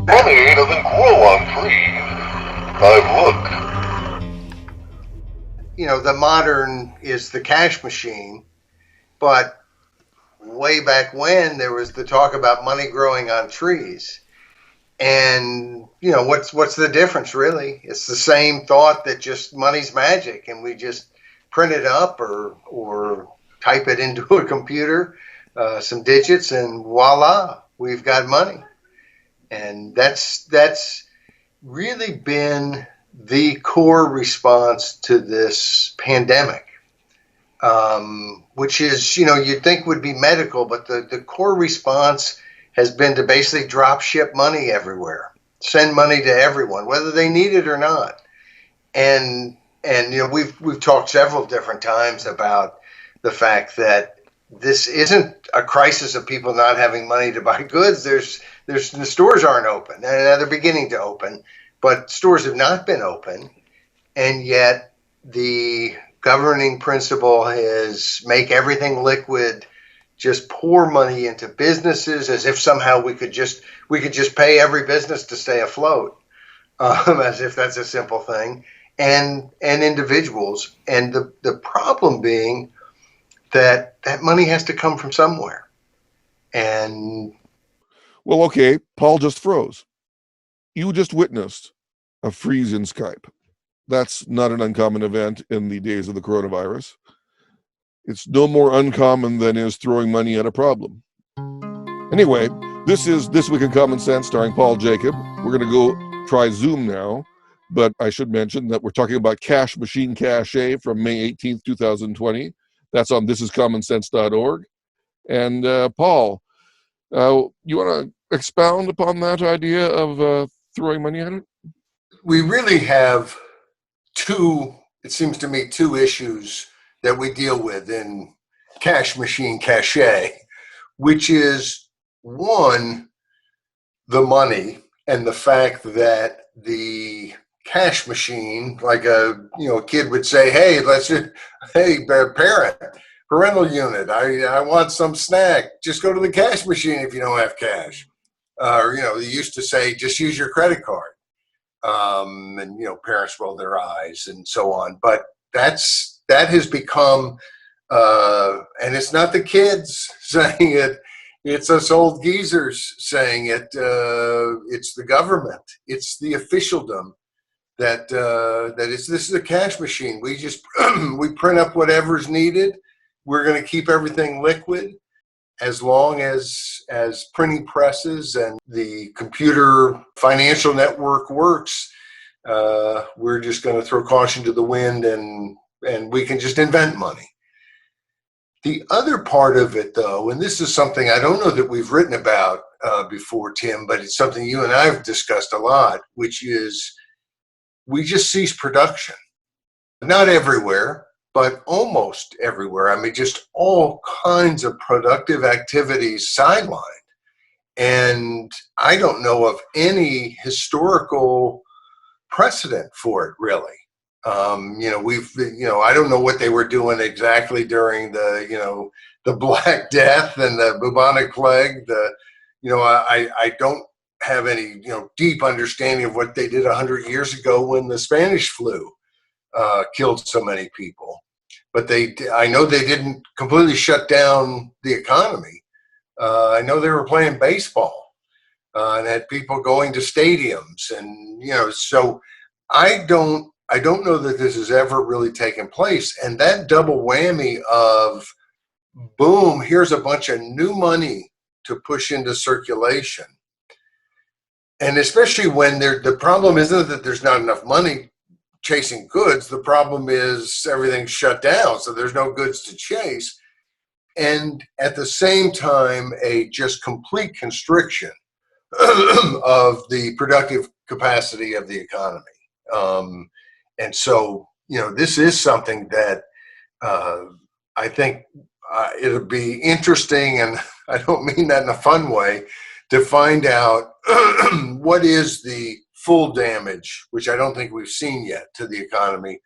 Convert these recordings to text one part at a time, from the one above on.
Money doesn't grow on trees. I've looked. The modern is the cash machine, but way back when there was the talk about money growing on trees. And what's the difference really? It's the same thought that just money's magic, and we just print it up or type it into a computer, some digits, and voila, we've got money. And that's really been the core response to this pandemic, which is, you'd think would be medical, but the core response has been to basically drop ship money everywhere, send money to everyone, whether they need it or not. And we've talked several different times about the fact that this isn't a crisis of people not having money to buy goods. There's the stores aren't open, and they're beginning to open, but stores have not been open, and yet the governing principle is make everything liquid. Just pour money into businesses as if somehow we could just pay every business to stay afloat, as if that's a simple thing, and individuals. And the problem being that money has to come from somewhere. And well, okay, Paul just froze. You just witnessed a freeze in Skype. That's not an uncommon event in the days of the coronavirus. It's no more uncommon than is throwing money at a problem. Anyway, this is This Week in Common Sense starring Paul Jacob. We're going to go try Zoom now, but I should mention that we're talking about Cash Machine Cachet from May 18th, 2020. That's on thisiscommonsense.org. And Paul, you want to expound upon that idea of throwing money at it? We really have it seems to me, two issues that we deal with in Cash Machine Cachet, which is one, the money and the fact that the cash machine, like a kid would say, hey, parental unit, I want some snack. Just go to the cash machine if you don't have cash. Or they used to say, just use your credit card. And parents roll their eyes and so on. But that has become, and it's not the kids saying it, it's us old geezers saying it. It's the government, it's the officialdom that this is a cash machine. We just we print up whatever's needed. We're going to keep everything liquid. As long as printing presses and the computer financial network works, we're just going to throw caution to the wind and we can just invent money. The other part of it, though, and this is something I don't know that we've written about before, Tim, but it's something you and I have discussed a lot, which is we just cease production. Not everywhere, but almost everywhere. I mean, just all kinds of productive activities sidelined. And I don't know of any historical precedent for it, really. I don't know what they were doing exactly during the Black Death and the bubonic plague. I don't have any, deep understanding of what they did 100 years ago when the Spanish flu killed so many people. But I know they didn't completely shut down the economy. I know they were playing baseball and had people going to stadiums, and so I don't know that this has ever really taken place. And that double whammy of boom, here's a bunch of new money to push into circulation, and especially when the problem isn't that there's not enough money chasing goods. The problem is everything's shut down, so there's no goods to chase. And at the same time, a just complete constriction of the productive capacity of the economy. And so, this is something that I think it'll be interesting, and I don't mean that in a fun way, to find out what is the full damage, which I don't think we've seen yet, to the economy.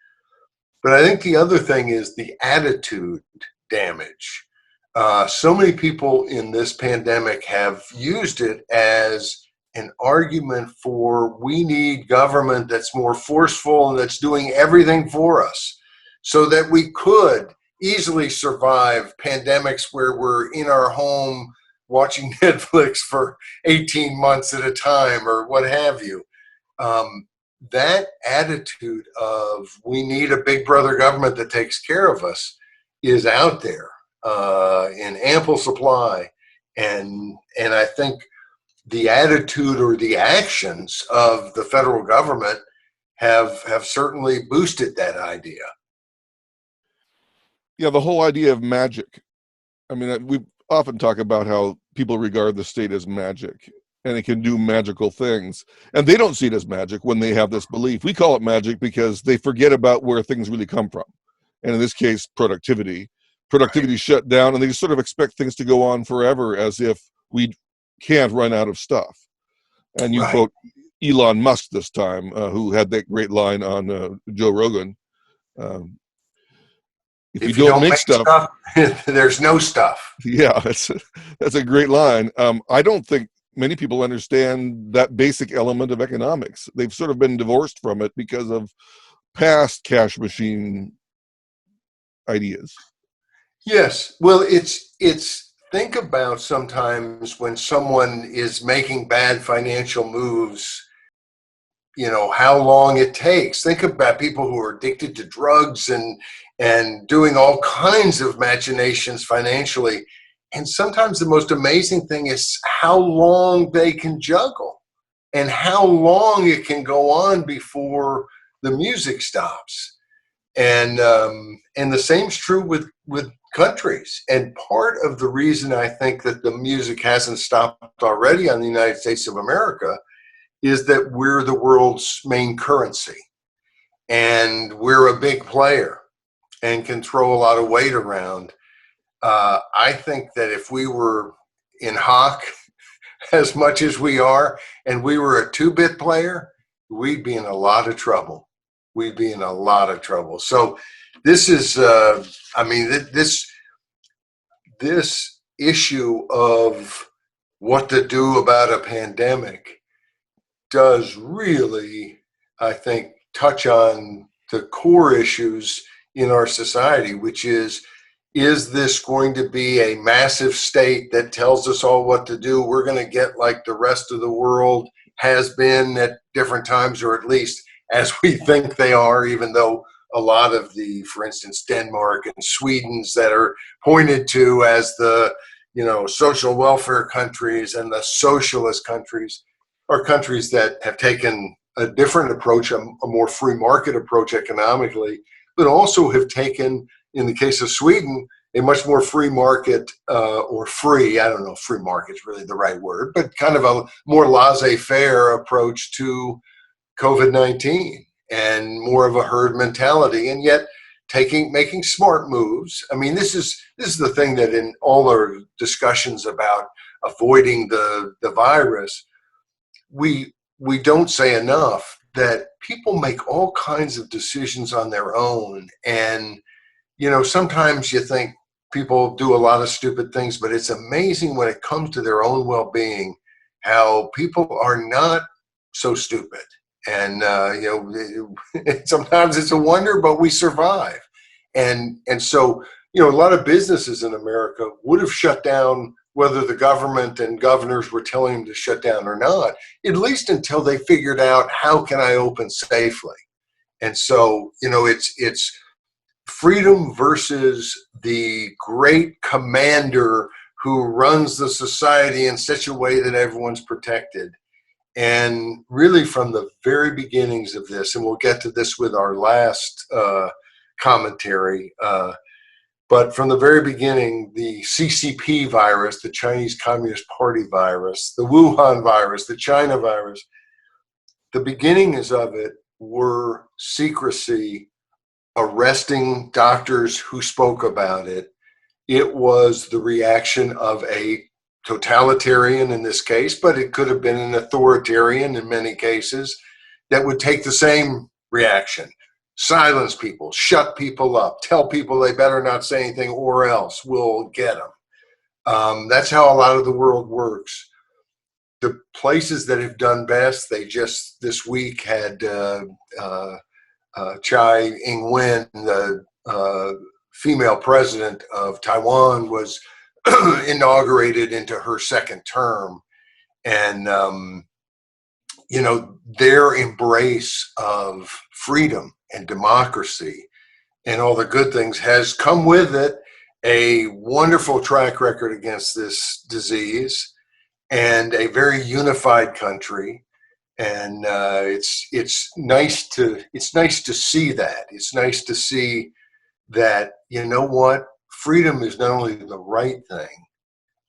But I think the other thing is the attitude damage. So many people in this pandemic have used it as an argument for we need government that's more forceful and that's doing everything for us so that we could easily survive pandemics where we're in our home watching Netflix for 18 months at a time or what have you. That attitude of we need a big brother government that takes care of us is out there in ample supply. And I think the attitude or the actions of the federal government have certainly boosted that idea. Yeah, the whole idea of magic. I mean, we often talk about how people regard the state as magic, and it can do magical things. And they don't see it as magic when they have this belief. We call it magic because they forget about where things really come from. And in this case, productivity. Productivity shut down, and they sort of expect things to go on forever as if we can't run out of stuff. And you quote Elon Musk this time, who had that great line on Joe Rogan. If you don't make stuff, there's no stuff. Yeah, that's a great line. I don't think many people understand that basic element of economics. They've sort of been divorced from it because of past cash machine ideas. Yes. Well, it's think about sometimes when someone is making bad financial moves, you know, how long it takes. Think about people who are addicted to drugs and doing all kinds of machinations financially. And sometimes the most amazing thing is how long they can juggle and how long it can go on before the music stops. And the same's true with countries. And part of the reason I think that the music hasn't stopped already on the United States of America is that we're the world's main currency. And we're a big player and can throw a lot of weight around. I think that if we were in hock as much as we are, and we were a 2-bit player, we'd be in a lot of trouble. We'd be in a lot of trouble. So this is, this issue of what to do about a pandemic does really, I think, touch on the core issues in our society, which is this going to be a massive state that tells us all what to do? We're going to get like the rest of the world has been at different times, or at least as we think they are, even though a lot of the, for instance, Denmark and Sweden's that are pointed to as the, you know, social welfare countries and the socialist countries are countries that have taken a different approach, a more free market approach economically, but also have taken, in the case of Sweden, a much more free market or free, I don't know if free market's really the right word, but kind of a more laissez-faire approach to COVID-19 and more of a herd mentality, and yet making smart moves. I mean, this is the thing that in all our discussions about avoiding the virus, we don't say enough that people make all kinds of decisions on their own. And, you know, sometimes you think people do a lot of stupid things, but it's amazing when it comes to their own well-being, how people are not so stupid. And, you know, sometimes it's a wonder, but we survive. And so, you know, a lot of businesses in America would have shut down whether the government and governors were telling them to shut down or not, at least until they figured out how can I open safely. And so, you know, it's freedom versus the great commander who runs the society in such a way that everyone's protected. And really from the very beginnings of this, and we'll get to this with our last commentary, but from the very beginning, the CCP virus, the Chinese Communist Party virus, the Wuhan virus, the China virus, the beginnings of it were secrecy, arresting doctors who spoke about it. It was the reaction of a totalitarian in this case, but it could have been an authoritarian in many cases that would take the same reaction. Silence people, shut people up, tell people they better not say anything or else we'll get them. That's how a lot of the world works. the places that have done best, they just this week had Tsai Ing-wen, the female president of Taiwan, was inaugurated into her second term. And, their embrace of freedom and democracy and all the good things has come with it a wonderful track record against this disease and a very unified country. And it's nice to see that. It's nice to see that, you know what, freedom is not only the right thing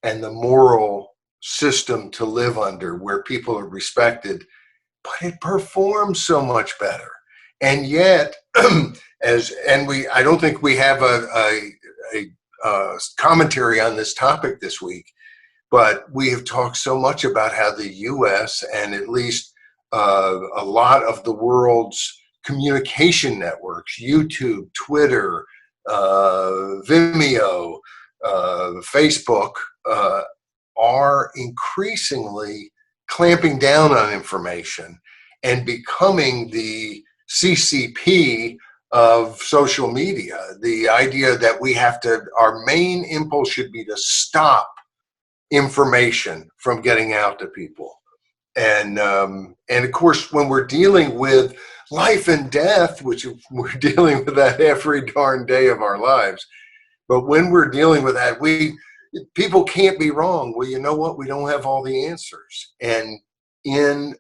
and the moral system to live under where people are respected, but it performs so much better. And yet, I don't think we have a commentary on this topic this week, but we have talked so much about how the U.S. and at least a lot of the world's communication networks, YouTube, Twitter, Vimeo, Facebook, are increasingly clamping down on information and becoming the CCP of social media. The idea that our main impulse should be to stop information from getting out to people. And of course, when we're dealing with life and death, which we're dealing with that every darn day of our lives, but when we're dealing with that, people can't be wrong. Well, you know what? We don't have all the answers. And in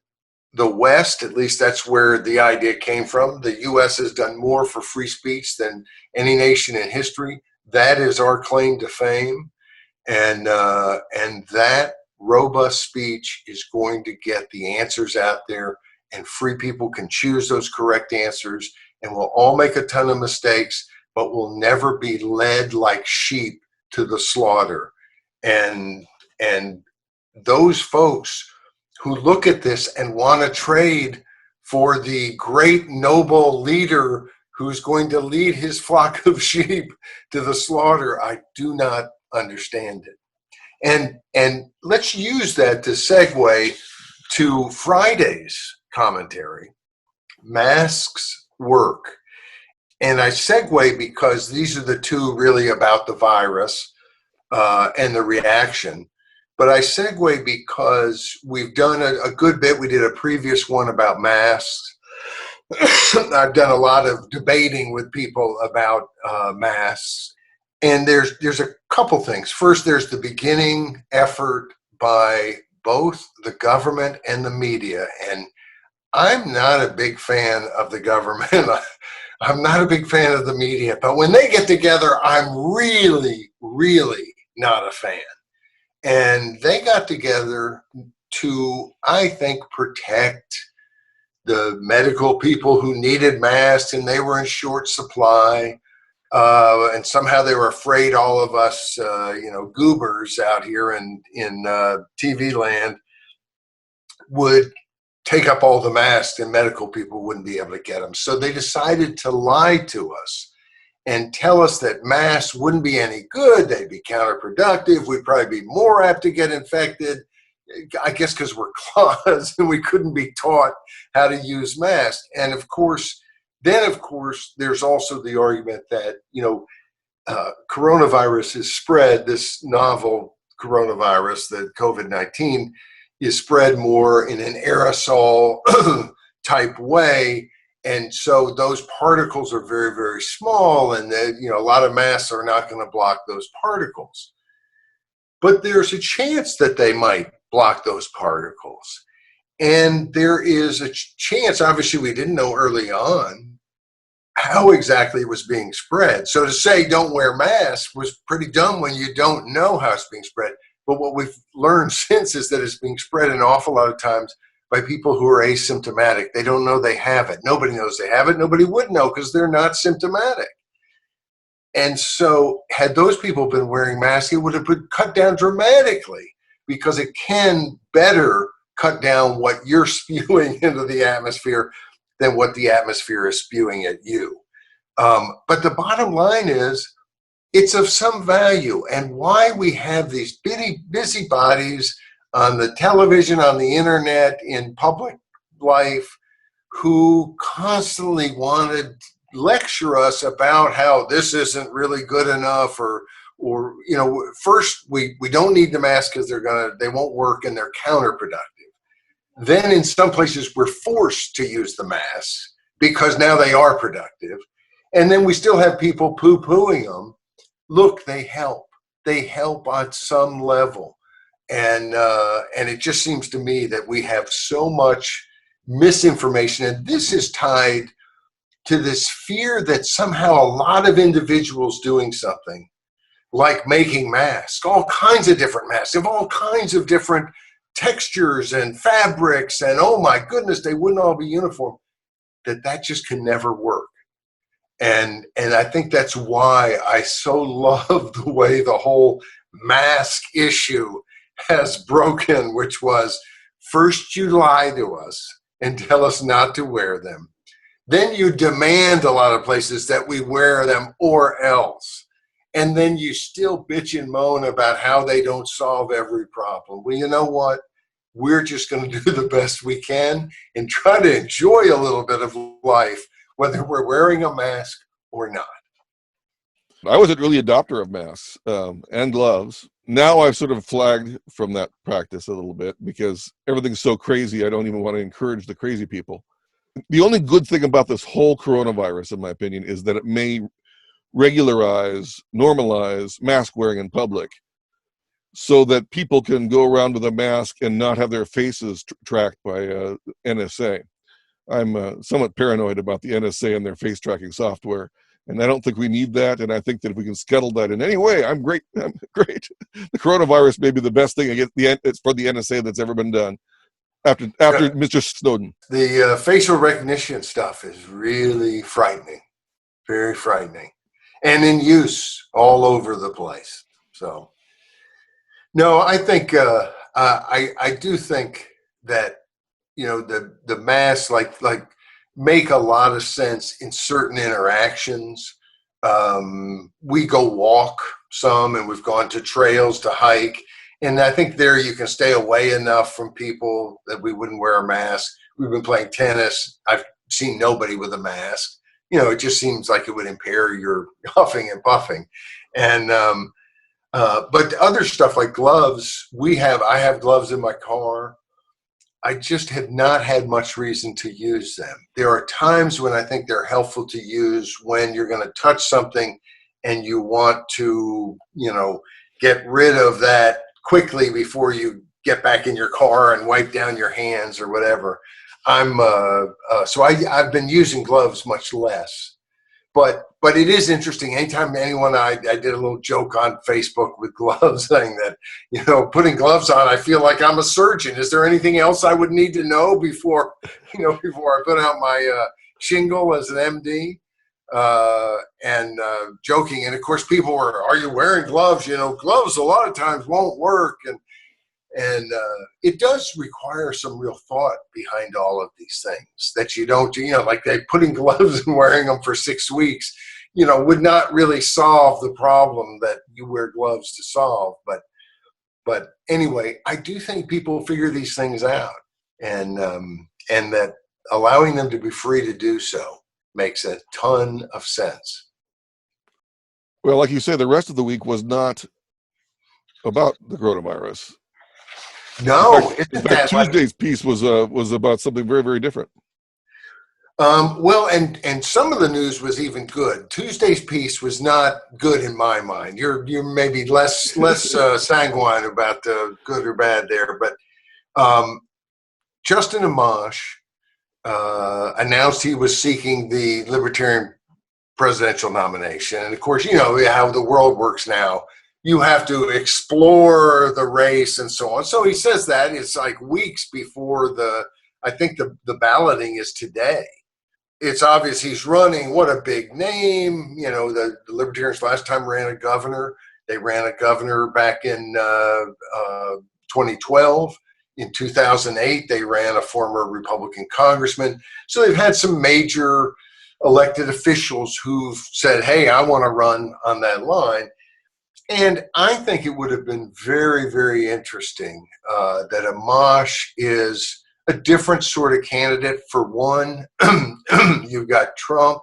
the West, at least that's where the idea came from. The U.S. has done more for free speech than any nation in history. That is our claim to fame. And that robust speech is going to get the answers out there, and free people can choose those correct answers, and we'll all make a ton of mistakes, but we'll never be led like sheep to the slaughter. And those folks who look at this and want to trade for the great noble leader who's going to lead his flock of sheep to the slaughter, I do not understand it. And let's use that to segue to Friday's commentary. Masks work. And I segue because these are the two really about the virus and the reaction. But I segue because we've done a good bit. We did a previous one about masks. I've done a lot of debating with people about masks. And there's a couple things. First, there's the beginning effort by both the government and the media. And I'm not a big fan of the government. I'm not a big fan of the media. But when they get together, I'm really, really not a fan. And they got together to, I think, protect the medical people who needed masks, and they were in short supply. And somehow they were afraid all of us, goobers out here in TV land would take up all the masks and medical people wouldn't be able to get them. So they decided to lie to us and tell us that masks wouldn't be any good. They'd be counterproductive. We'd probably be more apt to get infected. I guess because we're clods and we couldn't be taught how to use masks. And of course, there's also the argument that, coronavirus is spread, this novel coronavirus, the COVID-19, is spread more in an aerosol type way. And so those particles are very, very small, and a lot of masks are not going to block those particles. But there's a chance that they might block those particles. And there is a chance, obviously we didn't know early on how exactly it was being spread. So to say don't wear masks was pretty dumb when you don't know how it's being spread. But what we've learned since is that it's being spread an awful lot of times by people who are asymptomatic. They don't know they have it. Nobody knows they have it. Nobody would know because they're not symptomatic. And so had those people been wearing masks, it would have been cut down dramatically, because it can better cut down what you're spewing into the atmosphere than what the atmosphere is spewing at you. But the bottom line is, it's of some value. And why we have these busybodies on the television, on the internet, in public life, who constantly wanted to lecture us about how this isn't really good enough, or first we don't need the mask because they won't work and they're counterproductive. Then in some places we're forced to use the masks because now they are productive. And then we still have people poo-pooing them. Look, they help. They help on some level. And it just seems to me that we have so much misinformation. And this is tied to this fear that somehow a lot of individuals doing something, like making masks, all kinds of different masks, of all kinds of different textures and fabrics, and oh my goodness, they wouldn't all be uniform, that just can never work. And I think that's why I so love the way the whole mask issue has broken, which was first you lie to us and tell us not to wear them. Then you demand a lot of places that we wear them or else. And then you still bitch and moan about how they don't solve every problem. Well, you know what? We're just going to do the best we can and try to enjoy a little bit of life, whether we're wearing a mask or not. I wasn't really an adopter of masks and gloves. Now I've sort of flagged from that practice a little bit because everything's so crazy. I don't even want to encourage the crazy people. The only good thing about this whole coronavirus, in my opinion, is that it may normalize mask wearing in public so that people can go around with a mask and not have their faces tracked by NSA. I'm somewhat paranoid about the NSA and their face tracking software, and I don't think we need that. And I think that if we can scuttle that in any way, I'm great. I'm great. The coronavirus may be the best thing it's for the NSA that's ever been done after Mr. Snowden. The facial recognition stuff is really frightening, very frightening, and in use all over the place. So, no, I think I do think that the masks like make a lot of sense in certain interactions. We go walk some, and we've gone to trails to hike. And I think there you can stay away enough from people that we wouldn't wear a mask. We've been playing tennis. I've seen nobody with a mask. It just seems like it would impair your huffing and puffing. And but other stuff like gloves, I have gloves in my car. I just have not had much reason to use them. There are times when I think they're helpful to use when you're going to touch something and you want to, get rid of that quickly before you get back in your car and wipe down your hands or whatever. So I've been using gloves much less. But it is interesting. Anytime I did a little joke on Facebook with gloves saying that, putting gloves on, I feel like I'm a surgeon. Is there anything else I would need to know before I put out my shingle as an MD? And joking. And of course people were, are you wearing gloves? Gloves a lot of times won't work. And it does require some real thought behind all of these things that you don't do, like putting gloves and wearing them for 6 weeks, would not really solve the problem that you wear gloves to solve. But anyway, I do think people figure these things out, and that allowing them to be free to do so makes a ton of sense. Well, like you say, the rest of the week was not about the coronavirus. No, in fact, Tuesday's piece was about something very, very different. Well, and some of the news was even good. Tuesday's piece was not good in my mind. You're maybe less sanguine about the good or bad there, but Justin Amash announced he was seeking the Libertarian presidential nomination, and of course, how the world works now. You have to explore the race and so on. So he says that it's like weeks before I think the balloting is today. It's obvious he's running. What a big name. The Libertarians last time ran a governor. They ran a governor back in 2012. In 2008, they ran a former Republican congressman. So they've had some major elected officials who've said, hey, I want to run on that line. And I think it would have been very, very interesting that Amash is a different sort of candidate. For one, you've got Trump,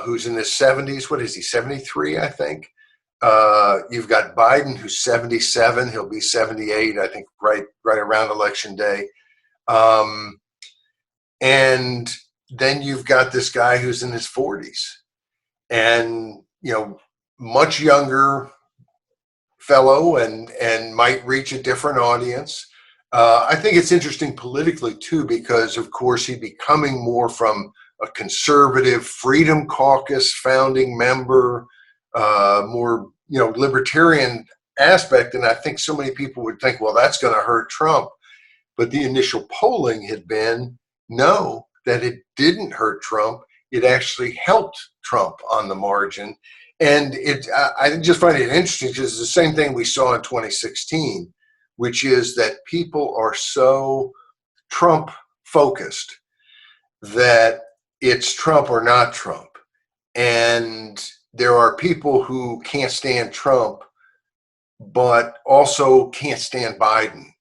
who's in his 70s. What is he, 73, I think? You've got Biden, who's 77. He'll be 78, I think, right around Election Day. And then you've got this guy who's in his 40s. And, much younger fellow and might reach a different audience. I think it's interesting politically too, because of course he'd be coming more from a conservative Freedom Caucus founding member, more libertarian aspect, and I think so many people would think, well, that's going to hurt Trump. But the initial polling had been no, that it didn't hurt Trump. It actually helped Trump on the margin. And I just find it interesting because it's the same thing we saw in 2016, which is that people are so Trump focused that it's Trump or not Trump. And there are people who can't stand Trump, but also can't stand Biden.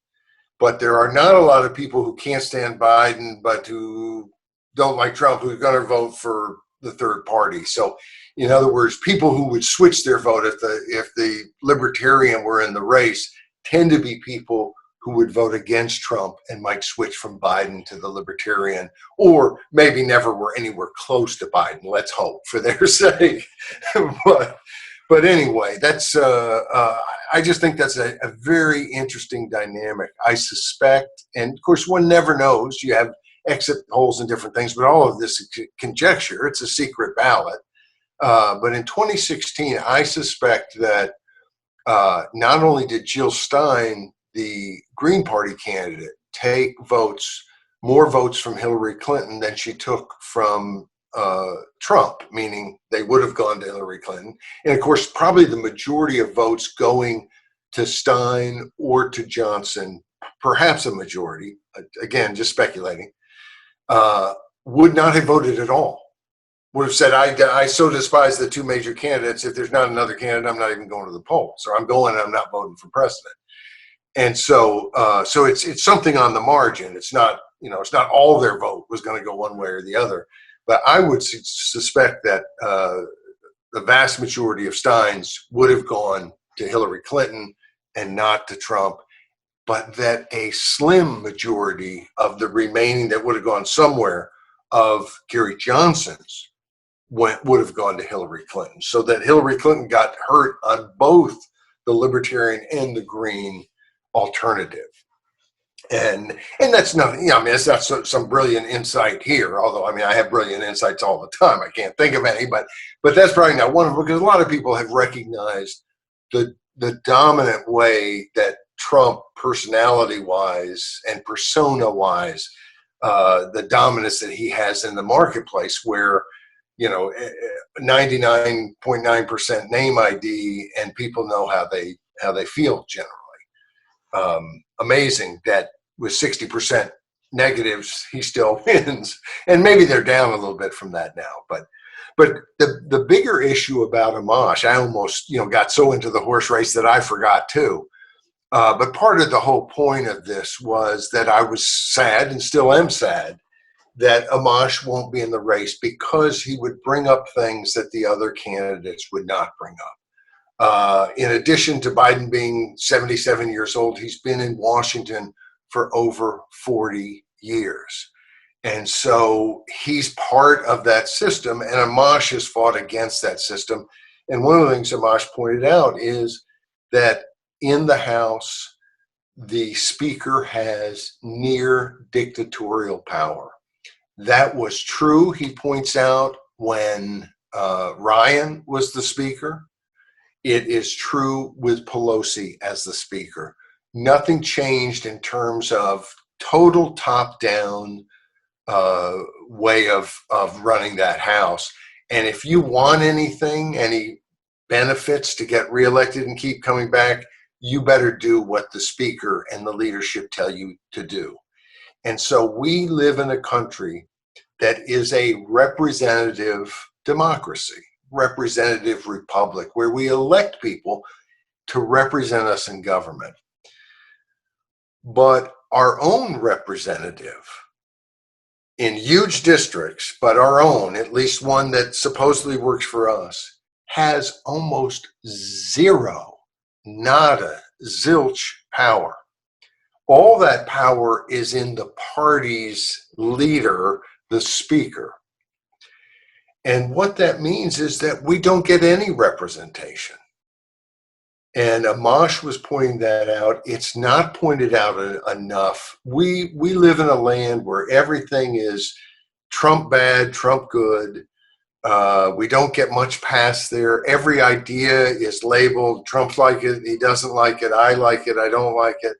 But there are not a lot of people who can't stand Biden, but who don't like Trump, who are going to vote for the third party. So, in other words, people who would switch their vote if the libertarian were in the race tend to be people who would vote against Trump and might switch from Biden to the libertarian, or maybe never were anywhere close to Biden. Let's hope for their sake. But anyway, that's I just think that's a very interesting dynamic. I suspect, and of course one never knows, you have exit polls and different things, but all of this is conjecture. It's a secret ballot. But in 2016, I suspect that not only did Jill Stein, the Green Party candidate, take more votes from Hillary Clinton than she took from Trump, meaning they would have gone to Hillary Clinton. And of course, probably the majority of votes going to Stein or to Johnson, perhaps a majority, again, just speculating, would not have voted at all. Would have said, I so despise the two major candidates. If there's not another candidate, I'm not even going to the polls, or I'm going and I'm not voting for president. And so it's something on the margin. It's not, it's not all their vote was going to go one way or the other. But I would suspect that the vast majority of Steins would have gone to Hillary Clinton and not to Trump, but that a slim majority of the remaining that would have gone somewhere of Gary Johnson's would have gone to Hillary Clinton. So that Hillary Clinton got hurt on both the libertarian and the green alternative. And that's nothing, it's not some brilliant insight here, although, I have brilliant insights all the time. I can't think of any, but that's probably not one of them, because a lot of people have recognized the dominant way that Trump, personality-wise and persona-wise, the dominance that he has in the marketplace, where 99.9% name ID and people know how they feel generally. Amazing that with 60% negatives, he still wins. And maybe they're down a little bit from that now. But the bigger issue about Amash, I almost got so into the horse race that I forgot too. But part of the whole point of this was that I was sad, and still am sad, that Amash won't be in the race, because he would bring up things that the other candidates would not bring up. In addition to Biden being 77 years old, he's been in Washington for over 40 years. And so he's part of that system, and Amash has fought against that system. And one of the things Amash pointed out is that in the House, the Speaker has near dictatorial power. That was true, he points out, when Ryan was the Speaker. It is true with Pelosi as the Speaker. Nothing changed in terms of total top-down way of running that House. And if you want anything, any benefits to get reelected and keep coming back, you better do what the Speaker and the leadership tell you to do. And so we live in a country that is a representative democracy. representative republic where we elect people to represent us in government. But our own representative in huge districts, but our own, at least one that supposedly works for us, has almost zero, nada, zilch power. All that power is in the party's leader, the speaker. And what that means is that we don't get any representation. And Amash was pointing that out. It's not pointed out enough. We live in a land where everything is Trump bad, Trump good. We don't get much past there. Every idea is labeled. Trump's like it, he doesn't like it, I like it, I don't like it.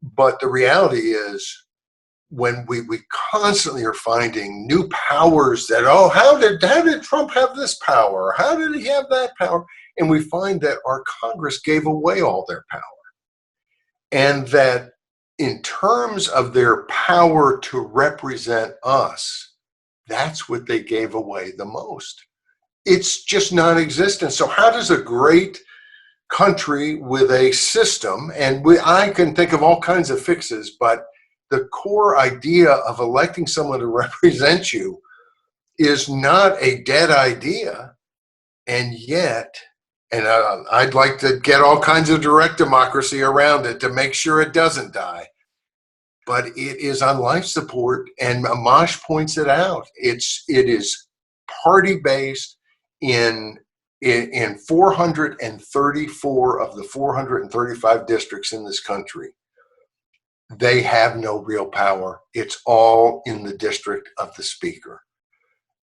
But the reality is, when we constantly are finding new powers that, oh, how did Trump have this power? How did he have that power? And we find that our Congress gave away all their power. And that in terms of their power to represent us, that's what they gave away the most. It's just non-existent. So how does a great country with a system, and I can think of all kinds of fixes, but the core idea of electing someone to represent you is not a dead idea, and yet, and I'd like to get all kinds of direct democracy around it to make sure it doesn't die, but it is on life support, and Amash points it out. It is party-based in 434 of the 435 districts in this country. They have no real power. It's all in the district of the speaker.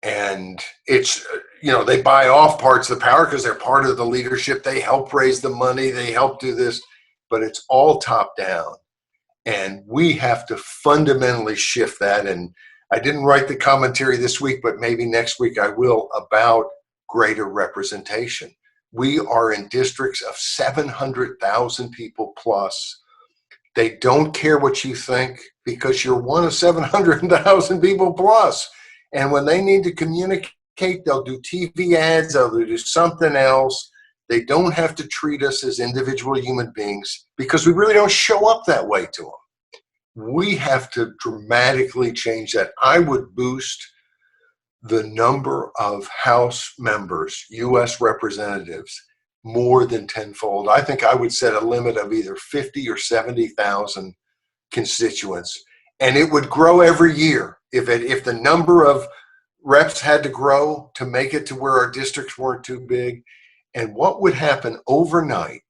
And it's, they buy off parts of the power because they're part of the leadership. They help raise the money. They help do this, but it's all top down. And we have to fundamentally shift that. And I didn't write the commentary this week, but maybe next week I will, about greater representation. We are in districts of 700,000 people plus. They don't care what you think because you're one of 700,000 people plus. And when they need to communicate, they'll do TV ads, they'll do something else. They don't have to treat us as individual human beings because we really don't show up that way to them. We have to dramatically change that. I would boost the number of House members, U.S. representatives, more than tenfold. I think I would set a limit of either 50 or 70,000 constituents, and it would grow every year. If the number of reps had to grow to make it to where our districts weren't too big. And what would happen overnight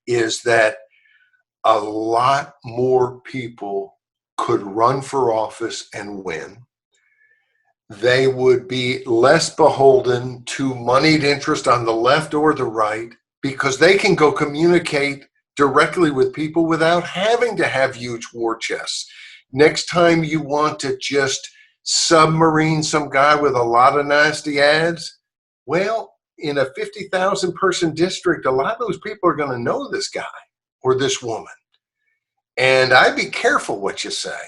is that a lot more people could run for office and win. They would be less beholden to moneyed interest on the left or the right because they can go communicate directly with people without having to have huge war chests. Next time you want to just submarine some guy with a lot of nasty ads, well, in a 50,000 person district, a lot of those people are going to know this guy or this woman. And I'd be careful what you say,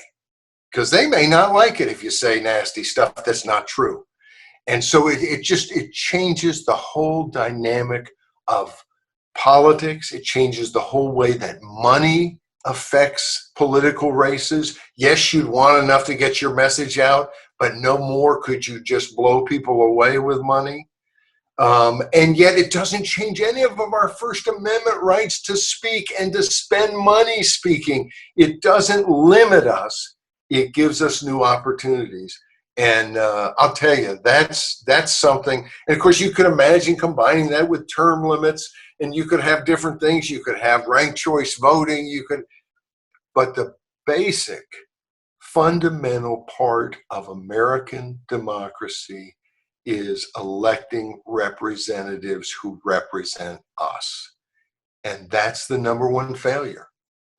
because they may not like it if you say nasty stuff that's not true. And so it changes the whole dynamic of politics. It changes the whole way that money affects political races. Yes, you'd want enough to get your message out, but no more could you just blow people away with money. And yet it doesn't change any of our First Amendment rights to speak and to spend money speaking. It doesn't limit us. It gives us new opportunities. And I'll tell you, that's something. And of course, you could imagine combining that with term limits, and you could have different things. You could have ranked choice voting. But the basic, fundamental part of American democracy is electing representatives who represent us. And that's the number one failure.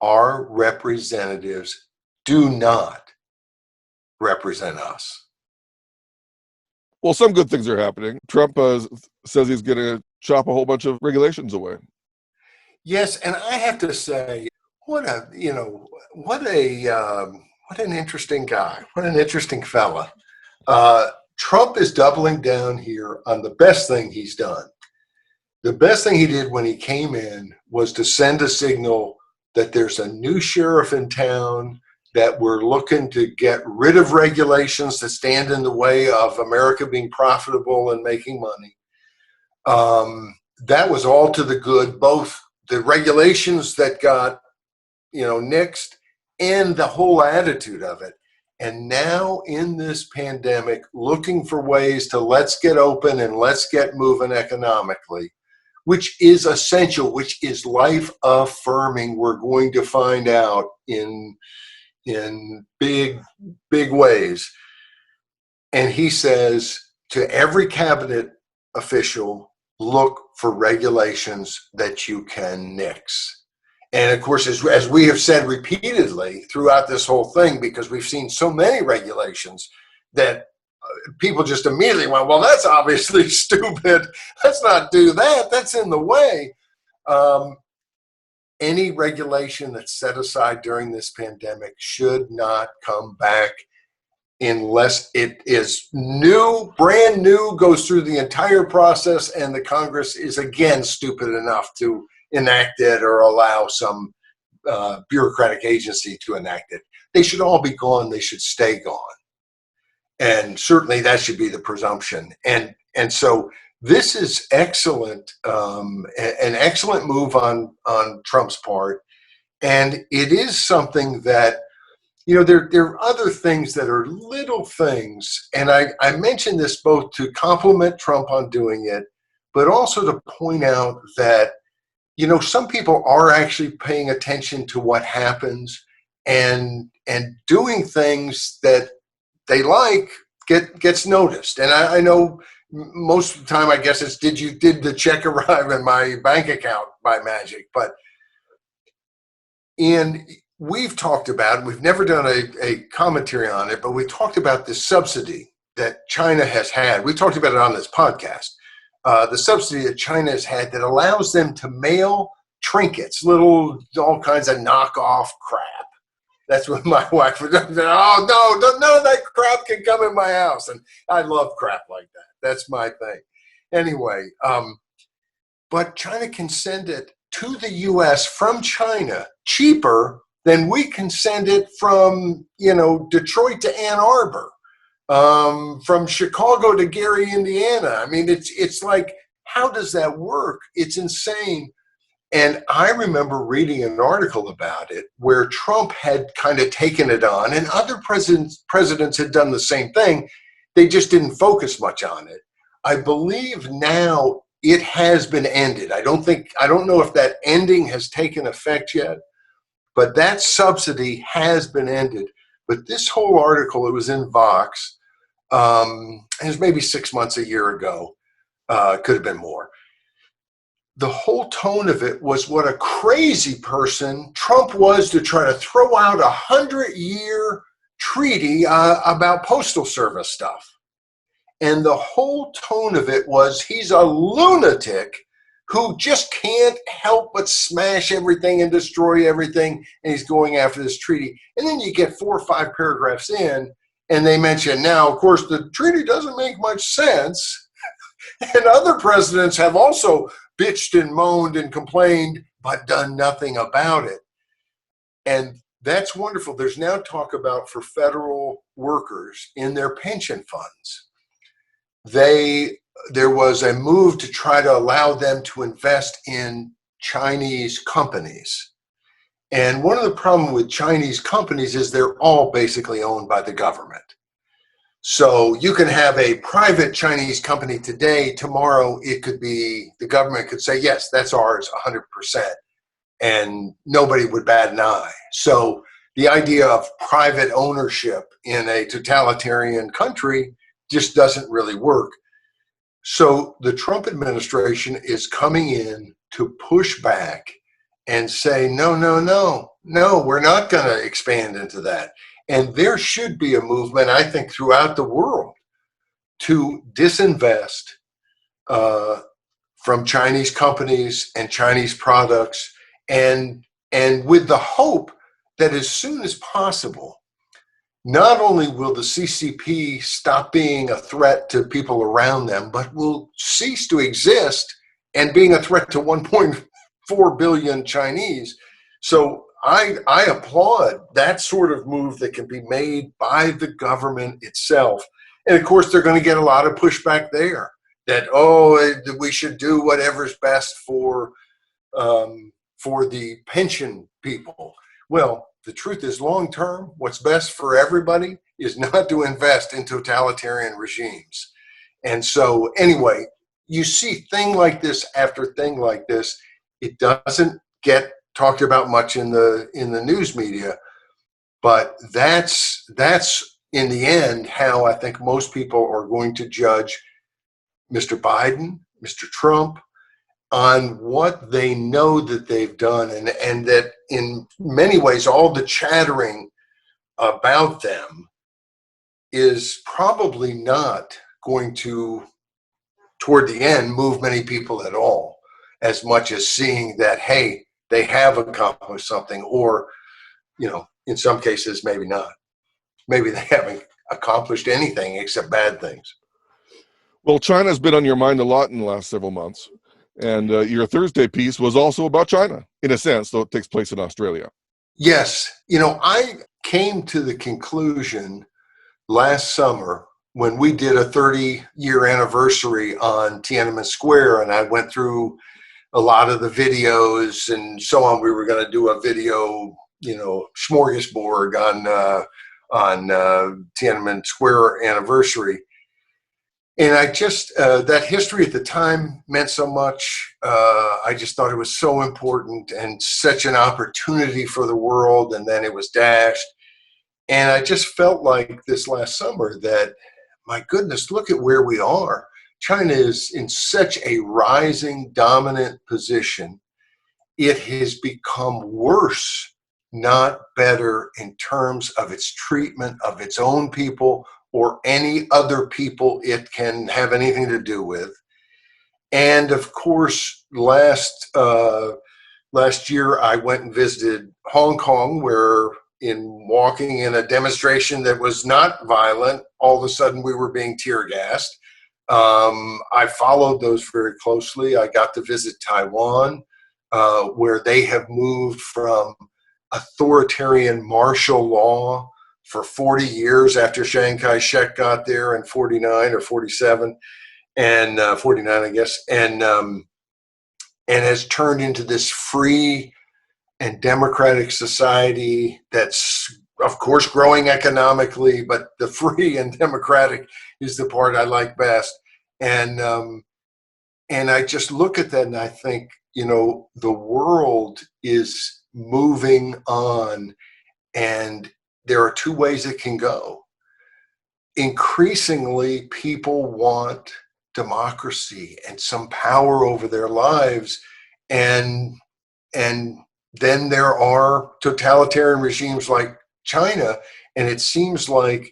Our representatives do not represent us. Well, some good things are happening. Trump says he's going to chop a whole bunch of regulations away. Yes, and I have to say, what an interesting guy. What an interesting fella. Trump is doubling down here on the best thing he's done. The best thing he did when he came in was to send a signal that there's a new sheriff in town, that we're looking to get rid of regulations that stand in the way of America being profitable and making money. That was all to the good, both the regulations that got, nixed and the whole attitude of it. And now in this pandemic, looking for ways to let's get open and let's get moving economically, which is essential, which is life affirming. We're going to find out in big, big ways. And he says to every cabinet official, look for regulations that you can nix. And of course, as we have said repeatedly throughout this whole thing, because we've seen so many regulations that people just immediately went, well, that's obviously stupid. Let's not do that. That's in the way. Any regulation that's set aside during this pandemic should not come back unless it is new, brand new, goes through the entire process, and the Congress is again stupid enough to enact it or allow some bureaucratic agency to enact it. They should all be gone. They should stay gone. And certainly that should be the presumption. And so this is excellent, an excellent move on Trump's part. And it is something that, there are other things that are little things. And I mentioned this both to compliment Trump on doing it, but also to point out that, some people are actually paying attention to what happens and doing things that they like gets noticed. And I know most of the time, I guess it's did the check arrive in my bank account by magic? And we've talked about, we've never done a commentary on it, but we talked about this subsidy that China has had. We talked about it on this podcast. The subsidy that China has had that allows them to mail trinkets, all kinds of knockoff crap. That's what my wife would say. Oh, no, none of that crap can come in my house. And I love crap like that. That's my thing. Anyway, but China can send it to the U.S. from China cheaper than we can send it from, Detroit to Ann Arbor, from Chicago to Gary, Indiana. I mean, it's like, how does that work? It's insane. And I remember reading an article about it where Trump had kind of taken it on, and other presidents had done the same thing. They just didn't focus much on it. I believe now it has been ended. I don't know if that ending has taken effect yet, but that subsidy has been ended. But this whole article, it was in Vox, it was maybe 6 months, a year ago, could have been more. The whole tone of it was what a crazy person Trump was to try to throw out 100-year treaty about postal service stuff. And the whole tone of it was he's a lunatic who just can't help but smash everything and destroy everything, and he's going after this treaty. And then you get 4 or 5 paragraphs in, and they mention, now, of course, the treaty doesn't make much sense. And other presidents have also bitched and moaned and complained, but done nothing about it. And that's wonderful. There's now talk about for federal workers in their pension funds. There was a move to try to allow them to invest in Chinese companies. And one of the problems with Chinese companies is they're all basically owned by the government. So you can have a private Chinese company today, tomorrow it could be, the government could say, yes, that's ours 100%. And nobody would bat an eye. So the idea of private ownership in a totalitarian country just doesn't really work. So the Trump administration is coming in to push back and say, no, we're not going to expand into that. And there should be a movement, I think, throughout the world to disinvest from Chinese companies and Chinese products, and with the hope that as soon as possible, not only will the CCP stop being a threat to people around them, but will cease to exist and being a threat to 1.4 billion Chinese. So I applaud that sort of move that can be made by the government itself. And of course, they're going to get a lot of pushback there that, we should do whatever's best for the pension people. Well, the truth is, long term, what's best for everybody is not to invest in totalitarian regimes. And so, anyway, you see thing like this after thing like this. It doesn't get talked about much in the news media, but that's in the end how I think most people are going to judge Mr. Biden, Mr. Trump, on what they know that they've done, and that in many ways all the chattering about them is probably not going to, toward the end, move many people at all, as much as seeing that, hey, they have accomplished something, or, in some cases, maybe not. Maybe they haven't accomplished anything except bad things. Well, China's been on your mind a lot in the last several months. And your Thursday piece was also about China, in a sense, though it takes place in Australia. Yes. I came to the conclusion last summer when we did a 30-year anniversary on Tiananmen Square, and I went through a lot of the videos and so on. We were going to do a video, smorgasbord on Tiananmen Square anniversary. And I just, that history at the time meant so much. I just thought it was so important and such an opportunity for the world. And then it was dashed. And I just felt like this last summer that, my goodness, look at where we are. China is in such a rising, dominant position. It has become worse, not better, in terms of its treatment of its own people or any other people it can have anything to do with. And of course, last year I went and visited Hong Kong, where in walking in a demonstration that was not violent, all of a sudden we were being tear gassed. I followed those very closely. I got to visit Taiwan, where they have moved from authoritarian martial law for 40 years after Chiang Kai-shek got there in 49 or 47, and 49, I guess, and has turned into this free and democratic society that's, of course, growing economically, but the free and democratic is the part I like best. And I just look at that and I think, the world is moving on, and there are two ways it can go. Increasingly, people want democracy and some power over their lives, and then there are totalitarian regimes like China, and it seems like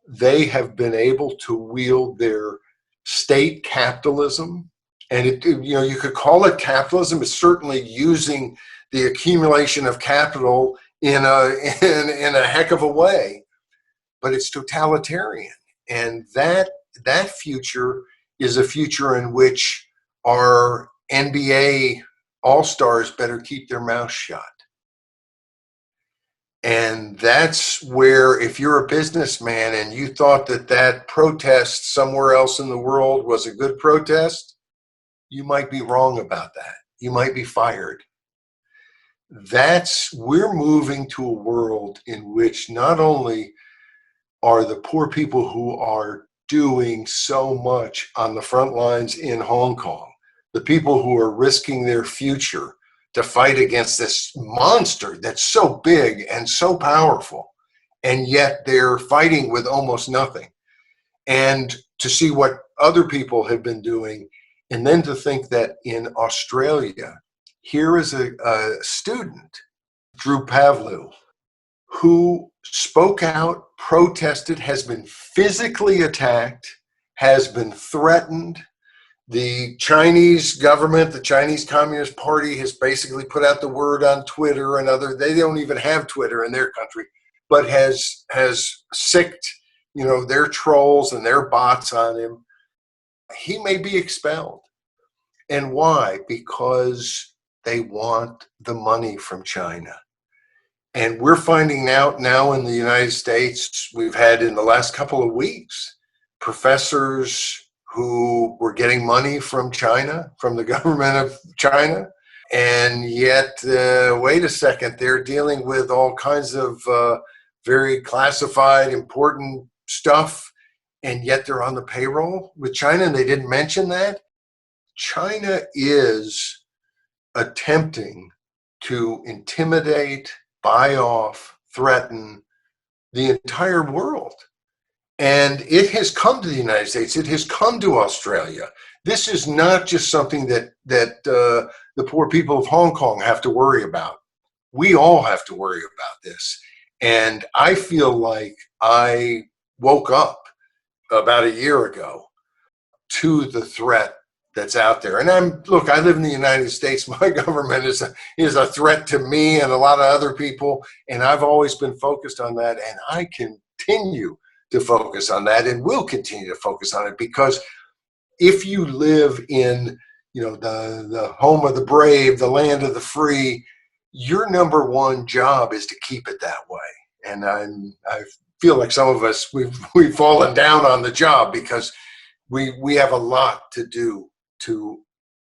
they have been able to wield their state capitalism, and you could call it capitalism. It's certainly using the accumulation of capital in a heck of a way, but it's totalitarian, and that future is a future in which our NBA all-stars better keep their mouth shut. And that's where, if you're a businessman and you thought that protest somewhere else in the world was a good protest, you might be wrong about that. You might be fired. We're moving to a world in which not only are the poor people who are doing so much on the front lines in Hong Kong, the people who are risking their future to fight against this monster that's so big and so powerful, and yet they're fighting with almost nothing. And to see what other people have been doing, and then to think that in Australia, here is a student, Drew Pavlu, who spoke out, protested, has been physically attacked, has been threatened. The Chinese government, the Chinese Communist Party, has basically put out the word on Twitter and they don't even have Twitter in their country, but has sicked, their trolls and their bots on him, he may be expelled. And why? Because they want the money from China. And we're finding out now in the United States, we've had in the last couple of weeks, professors who were getting money from China, from the government of China. And yet, wait a second, they're dealing with all kinds of very classified, important stuff. And yet they're on the payroll with China, and they didn't mention that. China is attempting to intimidate, buy off, threaten the entire world. And it has come to the United States. It has come to Australia. This is not just something that the poor people of Hong Kong have to worry about. We all have to worry about this. And I feel like I woke up about a year ago to the threat that's out there. And I live in the United States. My government is a threat to me and a lot of other people. And I've always been focused on that. And I continue to focus on that and will continue to focus on it, because if you live in, the home of the brave, the land of the free, your number one job is to keep it that way. And I feel like some of us, we've fallen down on the job, because we have a lot to do to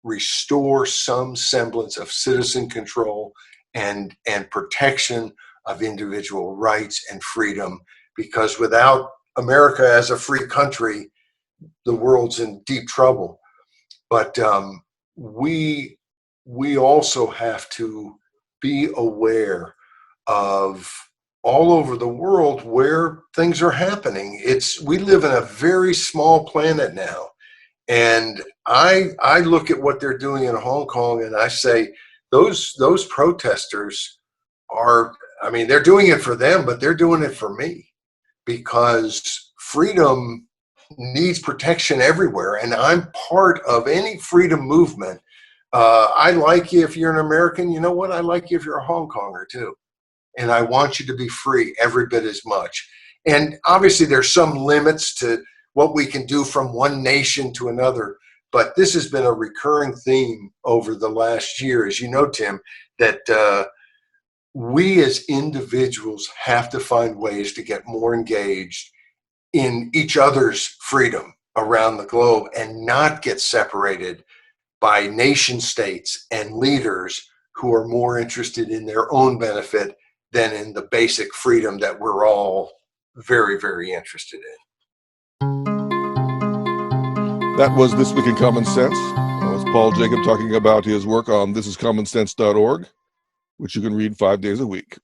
restore some semblance of citizen control and protection of individual rights and freedom. Because without America as a free country, the world's in deep trouble. But we also have to be aware of all over the world where things are happening. We live in a very small planet now. And I look at what they're doing in Hong Kong, and I say, those protesters they're doing it for them, but they're doing it for me, because freedom needs protection everywhere. And I'm part of any freedom movement. I like you if you're an American. You know what? I like you if you're a Hong Konger too. And I want you to be free every bit as much. And obviously there's some limits to what we can do from one nation to another. But this has been a recurring theme over the last year, as you know, Tim, that we as individuals have to find ways to get more engaged in each other's freedom around the globe and not get separated by nation states and leaders who are more interested in their own benefit than in the basic freedom that we're all very, very interested in. That was This Week in Common Sense. That was Paul Jacob talking about his work on thisiscommonsense.org, which you can read 5 days a week.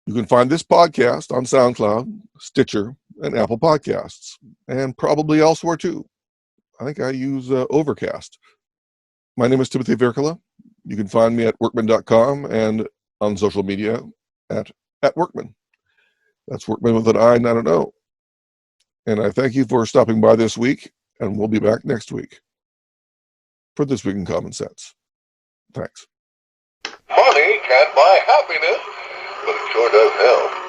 You can find this podcast on SoundCloud, Stitcher, and Apple Podcasts, and probably elsewhere too. I think I use Overcast. My name is Timothy Virkala. You can find me at workman.com and on social media at Workman. That's Workman with an I, not an O. And I thank you for stopping by this week, and we'll be back next week for This Week in Common Sense. Thanks. Money can't buy happiness, but it sure does help.